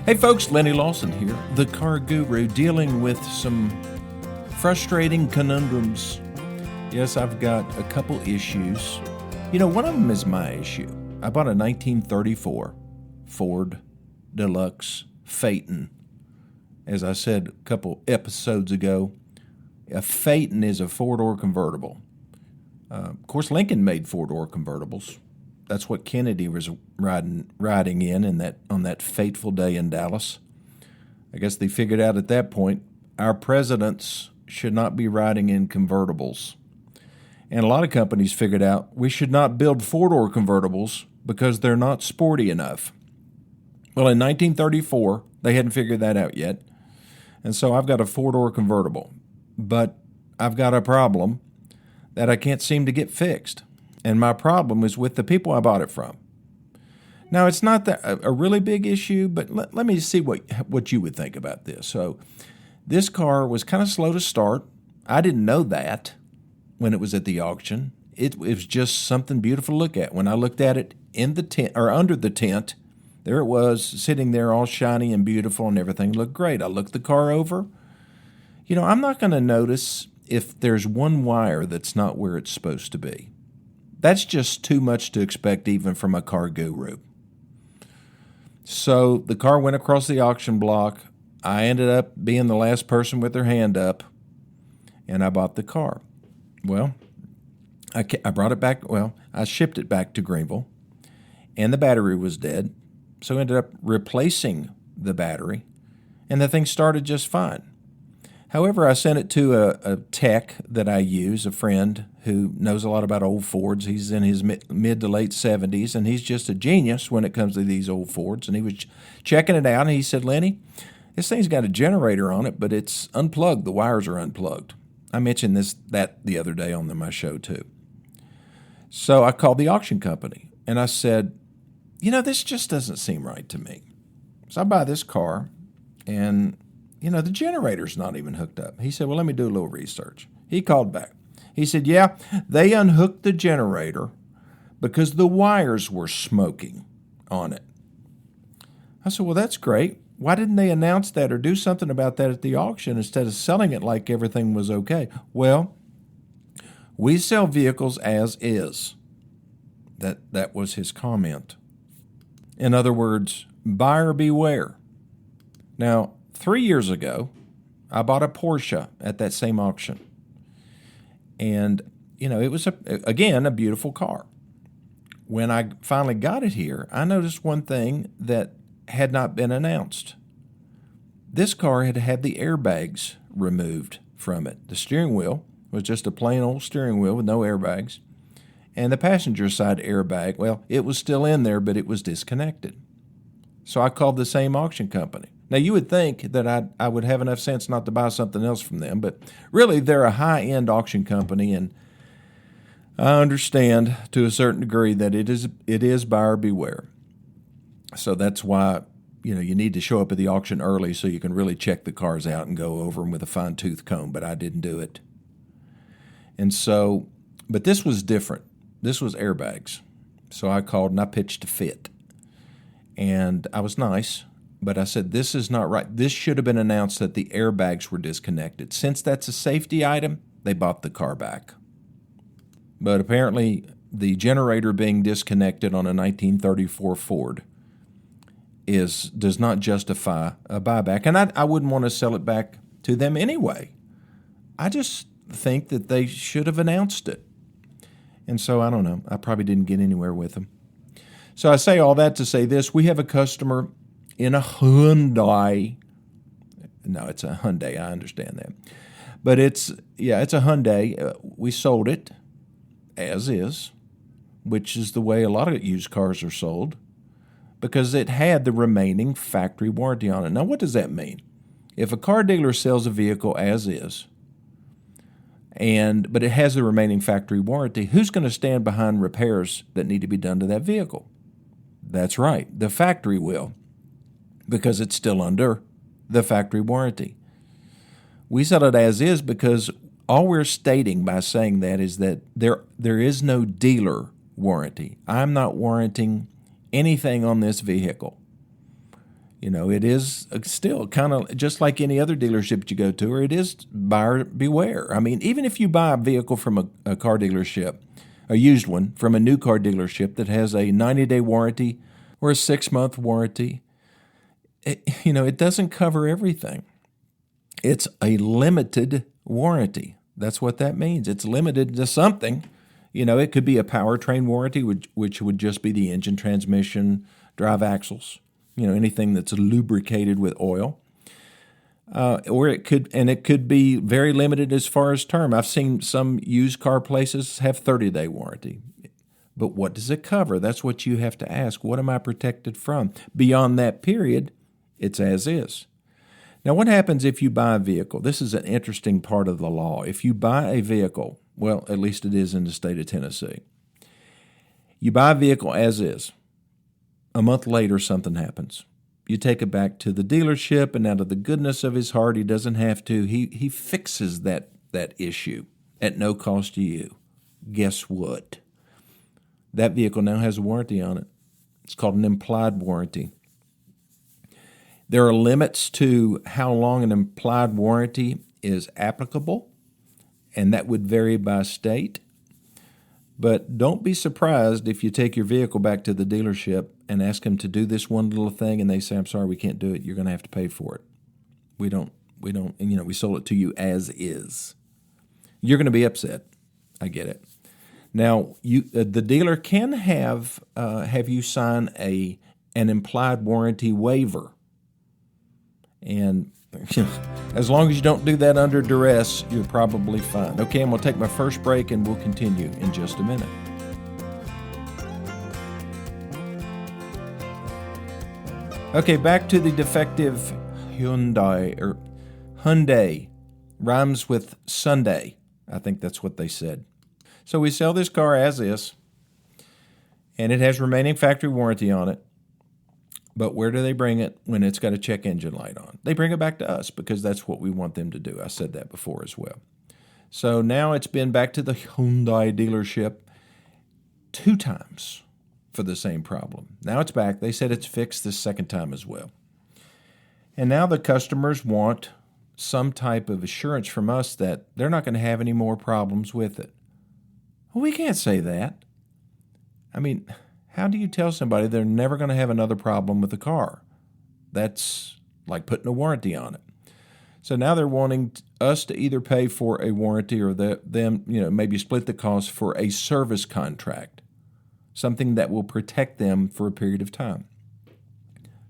Hey folks, Lenny Lawson here, the car guru, dealing with some frustrating conundrums. Yes, I've got a couple issues. One of them is my issue. I bought a 1934 Ford Deluxe Phaeton. As I said a couple episodes ago, a Phaeton is a four-door convertible. Of course, Lincoln made four-door convertibles. That's what Kennedy was riding in on that fateful day in Dallas. I guess they figured out at that point our presidents should not be riding in convertibles. And a lot of companies figured out we should not build four-door convertibles because they're not sporty enough. Well, in 1934, they hadn't figured that out yet. And so I've got a four-door convertible. But I've got a problem that I can't seem to get fixed. And my problem is with the people I bought it from. Now, it's not a really big issue, but let me see what you would think about this. So this car was kind of slow to start. I didn't know that when it was at the auction. It was just something beautiful to look at. When I looked at it in the tent or under the tent, there it was sitting there all shiny and beautiful and everything looked great. I looked the car over. I'm not going to notice if there's one wire that's not where it's supposed to be. That's just too much to expect even from a car guru. So the car went across the auction block. I ended up being the last person with their hand up, and I bought the car. Well, I brought it back. Well, I shipped it back to Greenville, and the battery was dead. So I ended up replacing the battery, and the thing started just fine. However, I sent it to a tech that I use, a friend who knows a lot about old Fords. He's in his mid to late 70s, and he's just a genius when it comes to these old Fords. And he was checking it out, and he said, Lenny, this thing's got a generator on it, but it's unplugged. The wires are unplugged. I mentioned that the other day on my show, too. So I called the auction company, and I said, this just doesn't seem right to me. So I buy this car, and the generator's not even hooked up. He said, well, let me do a little research. He called back. He said, yeah, they unhooked the generator because the wires were smoking on it. I said, well, that's great. Why didn't they announce that or do something about that at the auction instead of selling it like everything was okay? Well, we sell vehicles as is. That was his comment. In other words, buyer beware. Now, 3 years ago, I bought a Porsche at that same auction. And, it was, again, a beautiful car. When I finally got it here, I noticed one thing that had not been announced. This car had had the airbags removed from it. The steering wheel was just a plain old steering wheel with no airbags. And the passenger side airbag, well, it was still in there, but it was disconnected. So I called the same auction company. Now, you would think that I would have enough sense not to buy something else from them, but really they're a high-end auction company, and I understand to a certain degree that it is buyer beware. So that's why you need to show up at the auction early so you can really check the cars out and go over them with a fine-tooth comb, but I didn't do it. And so, but this was different. This was airbags. So I called and I pitched a fit. And I was nice. But I said, this is not right. This should have been announced that the airbags were disconnected. Since that's a safety item, they bought the car back. But apparently, the generator being disconnected on a 1934 Ford does not justify a buyback. And I wouldn't want to sell it back to them anyway. I just think that they should have announced it. And so, I don't know. I probably didn't get anywhere with them. So I say all that to say this. We have a customer in a Hyundai. No, it's a Hyundai. I understand that. But it's a Hyundai. We sold it as is, which is the way a lot of used cars are sold, because it had the remaining factory warranty on it. Now, what does that mean? If a car dealer sells a vehicle as is, but it has the remaining factory warranty, who's going to stand behind repairs that need to be done to that vehicle? That's right, the factory will, because it's still under the factory warranty. We sell it as is because all we're stating by saying that is that there is no dealer warranty. I'm not warranting anything on this vehicle. It is still kind of just like any other dealership you go to, or it is buyer beware. I mean, even if you buy a vehicle from a car dealership, a used one from a new car dealership that has a 90-day warranty or a 6-month warranty, it doesn't cover everything. It's a limited warranty. That's what that means. It's limited to something. It could be a powertrain warranty, which would just be the engine, transmission, drive axles, anything that's lubricated with oil. Or it could be very limited as far as term. I've seen some used car places have 30-day warranty. But what does it cover? That's what you have to ask. What am I protected from? Beyond that period, it's as is. Now, what happens if you buy a vehicle? This is an interesting part of the law. If you buy a vehicle, well, at least it is in the state of Tennessee, you buy a vehicle as is. A month later, something happens. You take it back to the dealership, and out of the goodness of his heart, he doesn't have to. He fixes that issue at no cost to you. Guess what? That vehicle now has a warranty on it. It's called an implied warranty. There are limits to how long an implied warranty is applicable, and that would vary by state. But don't be surprised if you take your vehicle back to the dealership and ask them to do this one little thing, and they say, "I'm sorry, we can't do it. You're going to have to pay for it. We sold it to you as is." You're going to be upset. I get it. Now, the dealer can have you sign an implied warranty waiver. And as long as you don't do that under duress, you're probably fine. Okay, I'm going to take my first break, and we'll continue in just a minute. Okay, back to the defective Hyundai. Rhymes with Sunday. I think that's what they said. So we sell this car as is, and it has remaining factory warranty on it. But where do they bring it when it's got a check engine light on? They bring it back to us because that's what we want them to do. I said that before as well. So now it's been back to the Hyundai dealership 2 times for the same problem. Now it's back. They said it's fixed this second time as well. And now the customers want some type of assurance from us that they're not going to have any more problems with it. Well, we can't say that. I mean, how do you tell somebody they're never going to have another problem with the car? That's like putting a warranty on it. So now they're wanting us to either pay for a warranty or them, maybe split the cost for a service contract, something that will protect them for a period of time.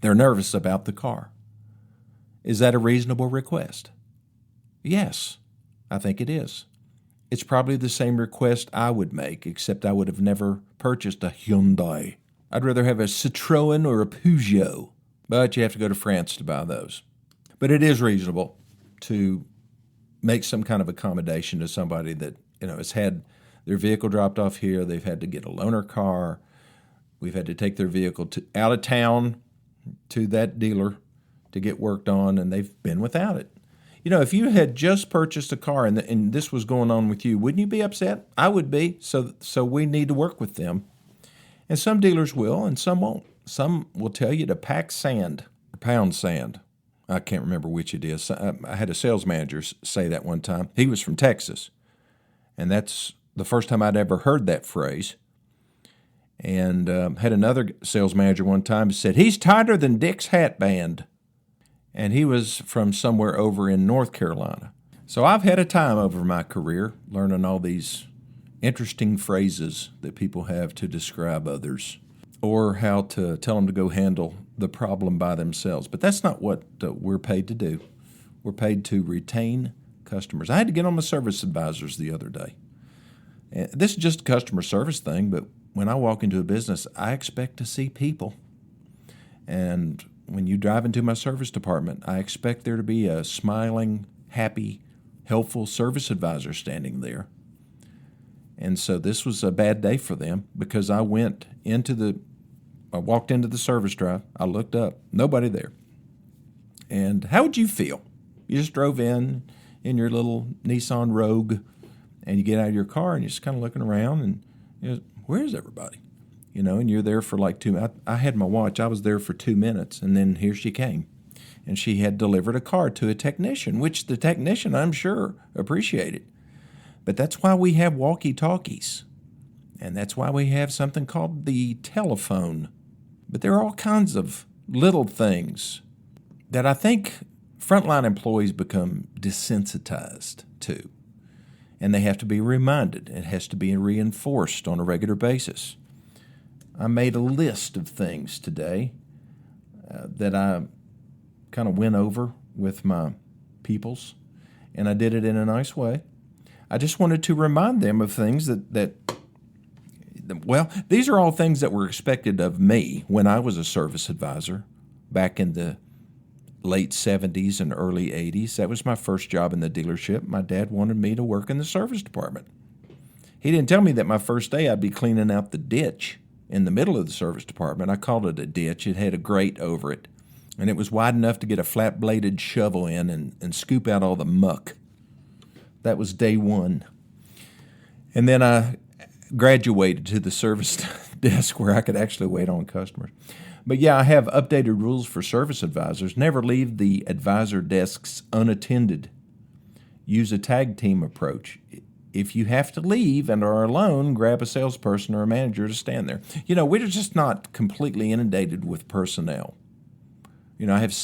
They're nervous about the car. Is that a reasonable request? Yes, I think it is. It's probably the same request I would make, except I would have never purchased a Hyundai. I'd rather have a Citroën or a Peugeot, but you have to go to France to buy those. But it is reasonable to make some kind of accommodation to somebody that has had their vehicle dropped off here. They've had to get a loaner car. We've had to take their vehicle out of town to that dealer to get worked on, and they've been without it. If you had just purchased a car and this was going on with you, wouldn't you be upset? I would be. So we need to work with them. And some dealers will, and some won't. Some will tell you to pack sand or pound sand. I can't remember which it is. I had a sales manager say that one time. He was from Texas, and that's the first time I'd ever heard that phrase. And had another sales manager one time who said, "He's tighter than Dick's hat band." And he was from somewhere over in North Carolina. So I've had a time over my career learning all these interesting phrases that people have to describe others or how to tell them to go handle the problem by themselves. But that's not what we're paid to do. We're paid to retain customers. I had to get on my service advisors the other day. And this is just a customer service thing, but when I walk into a business, I expect to see people. And when you drive into my service department, I expect there to be a smiling, happy, helpful service advisor standing there. And so this was a bad day for them because I walked into the service drive. I looked up, nobody there. And how would you feel? You just drove in your little Nissan Rogue, and you get out of your car and you're just kind of looking around and where's everybody? and you're there for like I had my watch. I was there for 2 minutes, and then here she came. And she had delivered a card to a technician, which the technician, I'm sure, appreciated. But that's why we have walkie-talkies. And that's why we have something called the telephone. But there are all kinds of little things that I think frontline employees become desensitized to. And they have to be reminded. It has to be reinforced on a regular basis. I made a list of things today that I kind of went over with my peoples, and I did it in a nice way. I just wanted to remind them of things well, these are all things that were expected of me when I was a service advisor back in the late 70s and early 80s. That was my first job in the dealership. My dad wanted me to work in the service department. He didn't tell me that my first day I'd be cleaning out the ditch in the middle of the service department. I called it a ditch. It had a grate over it, and it was wide enough to get a flat-bladed shovel in and scoop out all the muck. That was day one. And then I graduated to the service desk where I could actually wait on customers. But yeah, I have updated rules for service advisors. Never leave the advisor desks unattended. Use a tag team approach. If you have to leave and are alone, grab a salesperson or a manager to stand there. We're just not completely inundated with personnel. I have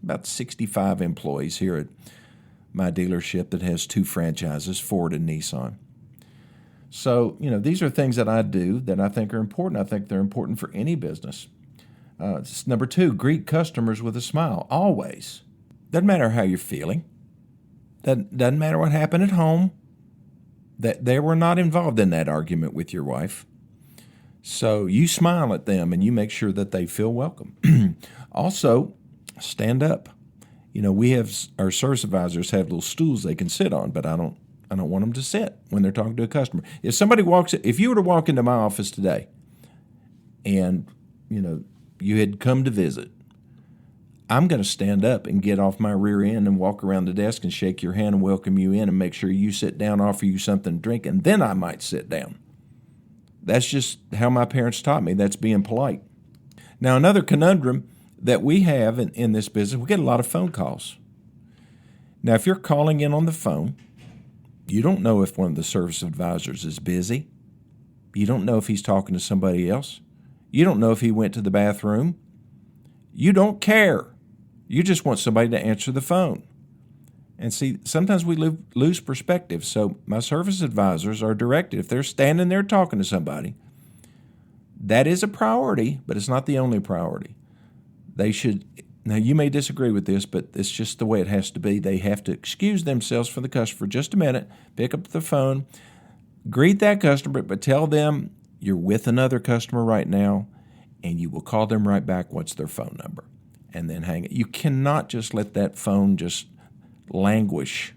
about 65 employees here at my dealership that has 2 franchises, Ford and Nissan. So, these are things that I do that I think are important. I think they're important for any business. Number 2, greet customers with a smile, always. Doesn't matter how you're feeling. Doesn't matter what happened at home. That they were not involved in that argument with your wife. So you smile at them and you make sure that they feel welcome. Also, stand up. We have our service advisors have little stools they can sit on, but I don't want them to sit when they're talking to a customer. If you were to walk into my office today and, you had come to visit, I'm going to stand up and get off my rear end and walk around the desk and shake your hand and welcome you in and make sure you sit down, offer you something to drink, and then I might sit down. That's just how my parents taught me. That's being polite. Now, another conundrum that we have in this business, we get a lot of phone calls. Now, if you're calling in on the phone, you don't know if one of the service advisors is busy. You don't know if he's talking to somebody else. You don't know if he went to the bathroom. You don't care. You just want somebody to answer the phone. And see, sometimes we lose perspective. So my service advisors are directed. If they're standing there talking to somebody, that is a priority, but it's not the only priority. They should, now you may disagree with this, but it's just the way it has to be. They have to excuse themselves from the customer for just a minute, pick up the phone, greet that customer, but tell them you're with another customer right now, and you will call them right back. What's their phone number? And then hang it. You cannot just let that phone just languish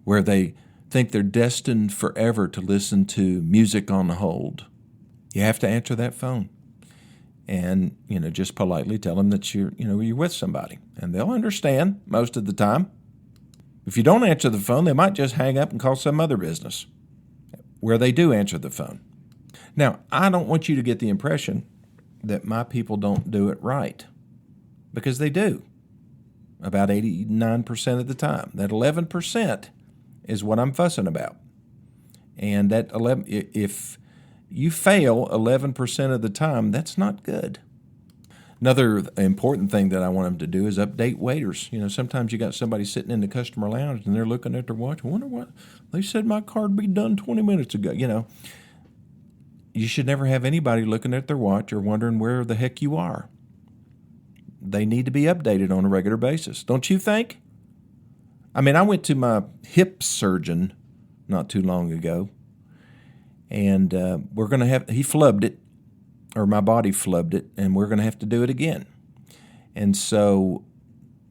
where they think they're destined forever to listen to music on hold. You have to answer that phone and, just politely tell them that you're with somebody, and they'll understand most of the time. If you don't answer the phone, they might just hang up and call some other business where they do answer the phone. Now, I don't want you to get the impression that my people don't do it right, because they do about 89% of the time. That 11% is what I'm fussing about. And that 11, if you fail 11% of the time, that's not good. Another important thing that I want them to do is update waiters. Sometimes you got somebody sitting in the customer lounge and they're looking at their watch. I wonder what, they said my card would be done 20 minutes ago. You should never have anybody looking at their watch or wondering where the heck you are. They need to be updated on a regular basis, don't you think? I went to my hip surgeon not too long ago, and he flubbed it, or my body flubbed it, and we're going to have to do it again. And so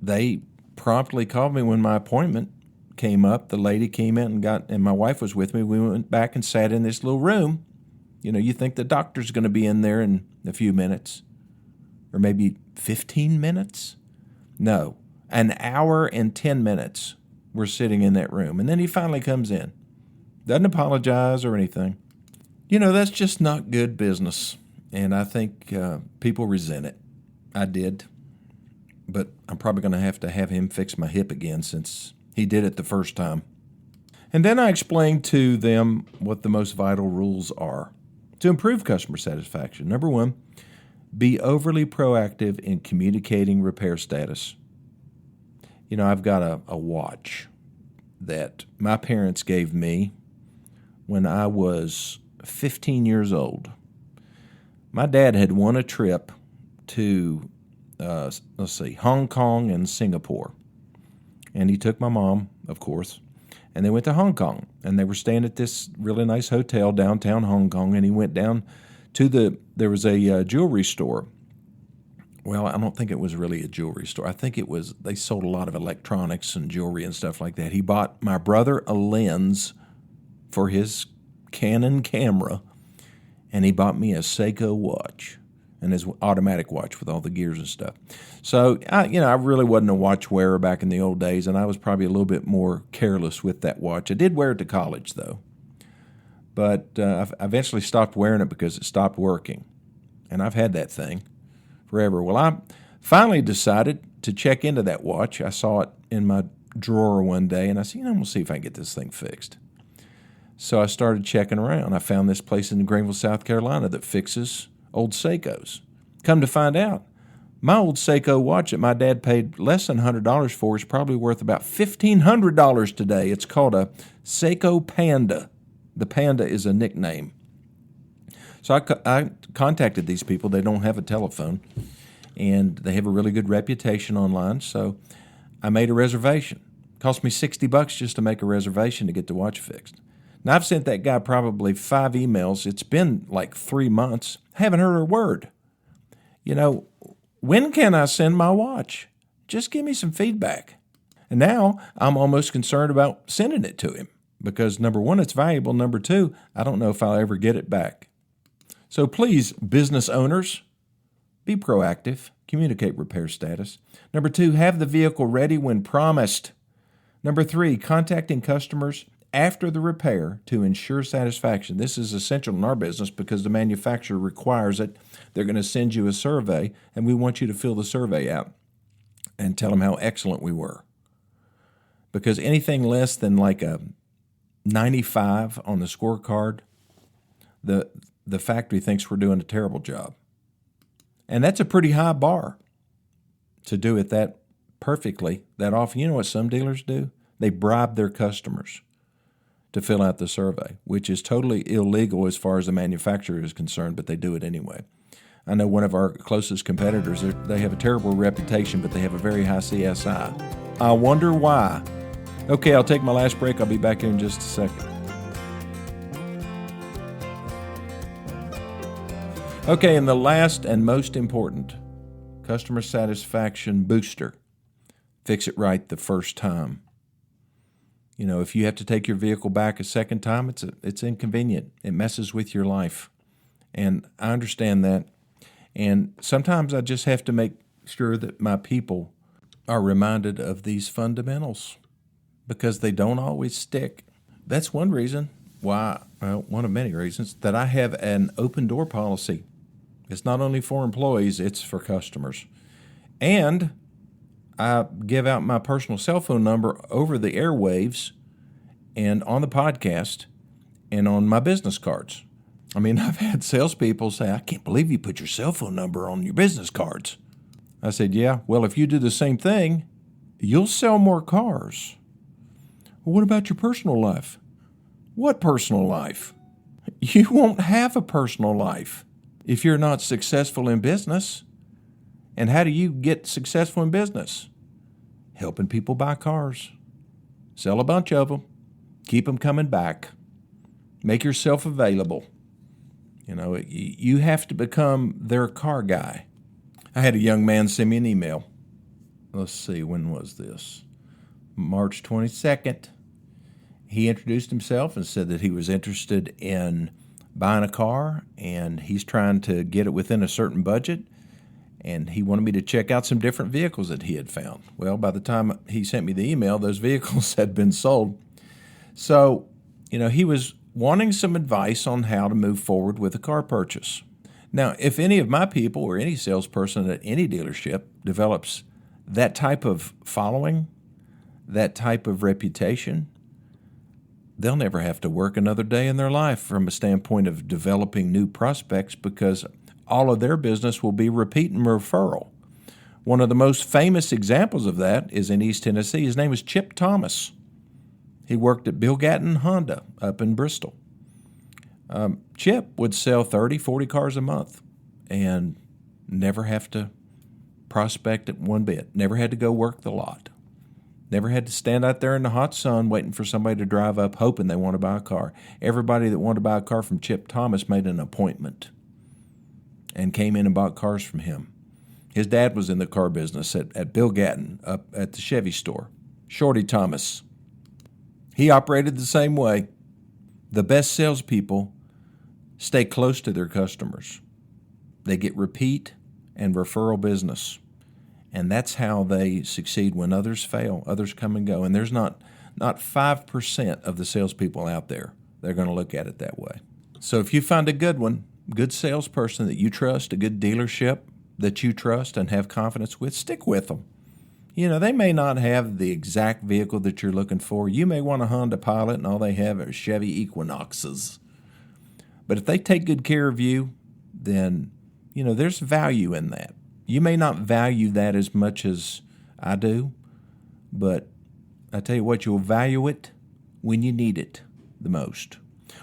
they promptly called me when my appointment came up. The lady came in and my wife was with me. We went back and sat in this little room. You think the doctor's going to be in there in a few minutes, or maybe 15 minutes? No, an hour and 10 minutes we're sitting in that room. And then he finally comes in. Doesn't apologize or anything. That's just not good business. And I think people resent it. I did. But I'm probably going to have him fix my hip again since he did it the first time. And then I explained to them what the most vital rules are to improve customer satisfaction. Number one, be overly proactive in communicating repair status. You know, I've got a watch that my parents gave me when I was 15 years old. My dad had won a trip to, Hong Kong and Singapore. And he took my mom, of course, and they went to Hong Kong. And they were staying at this really nice hotel downtown Hong Kong, and he went down to there was a jewelry store. Well, I don't think it was really a jewelry store. I think they sold a lot of electronics and jewelry and stuff like that. He bought my brother a lens for his Canon camera, and he bought me a Seiko watch and his automatic watch with all the gears and stuff. So, I really wasn't a watch wearer back in the old days, and I was probably a little bit more careless with that watch. I did wear it to college, though. But I eventually stopped wearing it because it stopped working. And I've had that thing forever. Well, I finally decided to check into that watch. I saw it in my drawer one day, and I said, I'm going to see if I can get this thing fixed. So I started checking around. I found this place in Greenville, South Carolina that fixes old Seikos. Come to find out, my old Seiko watch that my dad paid less than $100 for is probably worth about $1,500 today. It's called a Seiko Panda. The Panda is a nickname. So I contacted these people. They don't have a telephone, and they have a really good reputation online. So I made a reservation. It cost me $60 just to make a reservation to get the watch fixed. Now, I've sent that guy probably 5 emails. It's been like 3 months. Haven't heard a word. When can I send my watch? Just give me some feedback. And now I'm almost concerned about sending it to him because, number one, it's valuable. Number two, I don't know if I'll ever get it back. So please, business owners, be proactive. Communicate repair status. Number two, have the vehicle ready when promised. Number three, contacting customers after the repair to ensure satisfaction. This is essential in our business because the manufacturer requires it. They're going to send you a survey, and we want you to fill the survey out and tell them how excellent we were. Because anything less than like a 95 on the scorecard, the factory thinks we're doing a terrible job. And that's a pretty high bar to do it that perfectly, that often. You know what some dealers do? They bribe their customers to fill out the survey, which is totally illegal as far as the manufacturer is concerned, but they do it anyway. I know one of our closest competitors, they have a terrible reputation, but they have a very high CSI. I wonder why. Okay, I'll take my last break. I'll be back here in just a second. Okay, and the last and most important, customer satisfaction booster. Fix it right the first time. If you have to take your vehicle back a second time, it's inconvenient. It messes with your life. And I understand that. And sometimes I just have to make sure that my people are reminded of these fundamentals because they don't always stick. That's one reason why, one of many reasons, that I have an open door policy. It's not only for employees, it's for customers. And I give out my personal cell phone number over the airwaves and on the podcast and on my business cards. I mean, I've had salespeople say, I can't believe you put your cell phone number on your business cards. I said, yeah, well, if you do the same thing, you'll sell more cars. Well, what about your personal life? What personal life? You won't have a personal life if you're not successful in business. And how do you get successful in business? Helping people buy cars. Sell a bunch of them. Keep them coming back. Make yourself available. You have to become their car guy. I had a young man send me an email. Let's see, when was this? March 22nd. He introduced himself and said that he was interested in buying a car, and he's trying to get it within a certain budget, and he wanted me to check out some different vehicles that he had found. Well, by the time he sent me the email, those vehicles had been sold. So, he was wanting some advice on how to move forward with a car purchase. Now, if any of my people or any salesperson at any dealership develops that type of following, that type of reputation, they'll never have to work another day in their life from a standpoint of developing new prospects, because all of their business will be repeat and referral. One of the most famous examples of that is in East Tennessee. His name was Chip Thomas. He worked at Bill Gatton Honda up in Bristol. Chip would sell 30, 40 cars a month and never have to prospect it one bit, never had to go work the lot, never had to stand out there in the hot sun waiting for somebody to drive up hoping they want to buy a car. Everybody that wanted to buy a car from Chip Thomas made an appointment and came in and bought cars from him. His dad was in the car business at Bill Gatton up at the Chevy store, Shorty Thomas. He operated the same way. The best salespeople stay close to their customers. They get repeat and referral business. And that's how they succeed when others fail, others come and go. And there's not 5% of the salespeople out there that are going to look at it that way. So if you find a good one, good salesperson that you trust, a good dealership that you trust and have confidence with, stick with them. You know, they may not have the exact vehicle that you're looking for. You may want a Honda Pilot and all they have are Chevy Equinoxes. But if they take good care of you, then, you know, there's value in that. You may not value that as much as I do, but I tell you what, you'll value it when you need it the most.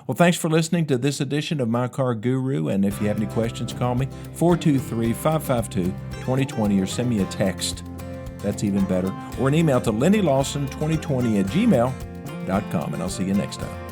Well, thanks for listening to this edition of My Car Guru, and if you have any questions, call me 423-552-2020 or send me a text. That's even better. Or an email to LennyLawson2020@gmail.com, and I'll see you next time.